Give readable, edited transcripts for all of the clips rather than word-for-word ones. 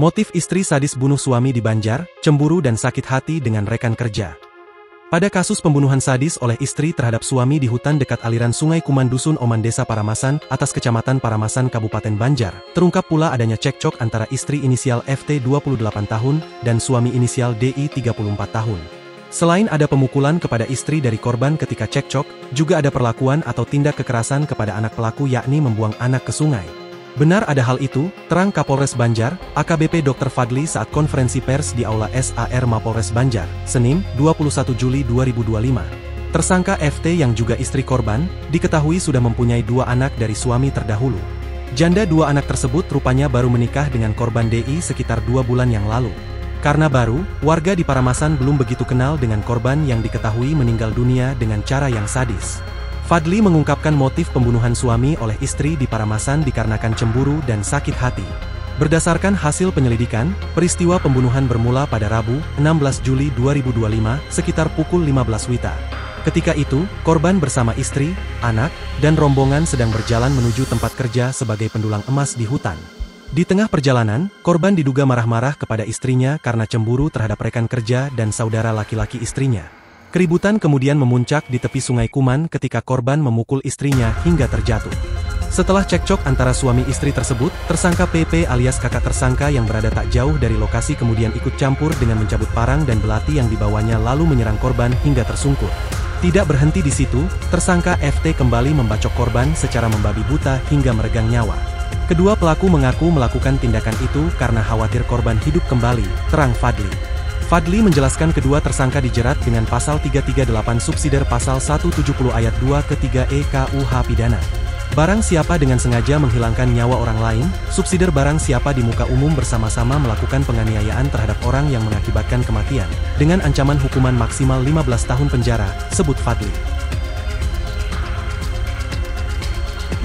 Motif istri sadis bunuh suami di Banjar, cemburu dan sakit hati dengan rekan kerja. Pada kasus pembunuhan sadis oleh istri terhadap suami di hutan dekat aliran Sungai Kuman Dusun Oman Desa Paramasan, atas Kecamatan Paramasan Kabupaten Banjar, terungkap pula adanya cekcok antara istri inisial FT 28 tahun dan suami inisial DI 34 tahun. Selain ada pemukulan kepada istri dari korban ketika cekcok, juga ada perlakuan atau tindak kekerasan kepada anak pelaku yakni membuang anak ke sungai. Benar ada hal itu, terang Kapolres Banjar, AKBP Dr. Fadli saat konferensi pers di Aula SAR Mapolres Banjar, Senin, 21 Juli 2025. Tersangka FT yang juga istri korban, diketahui sudah mempunyai 2 anak dari suami terdahulu. Janda 2 anak tersebut rupanya baru menikah dengan korban DI sekitar 2 bulan yang lalu. Karena baru, warga di Paramasan belum begitu kenal dengan korban yang diketahui meninggal dunia dengan cara yang sadis. Fadli mengungkapkan motif pembunuhan suami oleh istri di Paramasan dikarenakan cemburu dan sakit hati. Berdasarkan hasil penyelidikan, peristiwa pembunuhan bermula pada Rabu, 16 Juli 2025, sekitar pukul 15 WITA. Ketika itu, korban bersama istri, anak, dan rombongan sedang berjalan menuju tempat kerja sebagai pendulang emas di hutan. Di tengah perjalanan, korban diduga marah-marah kepada istrinya karena cemburu terhadap rekan kerja dan saudara laki-laki istrinya. Keributan kemudian memuncak di tepi Sungai Kuman ketika korban memukul istrinya hingga terjatuh. Setelah cekcok antara suami istri tersebut, tersangka PP alias kakak tersangka yang berada tak jauh dari lokasi kemudian ikut campur dengan mencabut parang dan belati yang dibawanya lalu menyerang korban hingga tersungkur. Tidak berhenti di situ, tersangka FT kembali membacok korban secara membabi buta hingga meregang nyawa. Kedua pelaku mengaku melakukan tindakan itu karena khawatir korban hidup kembali, terang Fadli. Fadli menjelaskan kedua tersangka dijerat dengan pasal 338 subsidiar pasal 170 ayat 2 ke 3 KUH pidana. Barang siapa dengan sengaja menghilangkan nyawa orang lain, subsidiar barang siapa di muka umum bersama-sama melakukan penganiayaan terhadap orang yang mengakibatkan kematian, dengan ancaman hukuman maksimal 15 tahun penjara, sebut Fadli.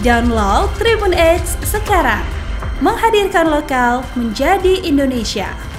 Download Tribun X sekarang, menghadirkan lokal menjadi Indonesia.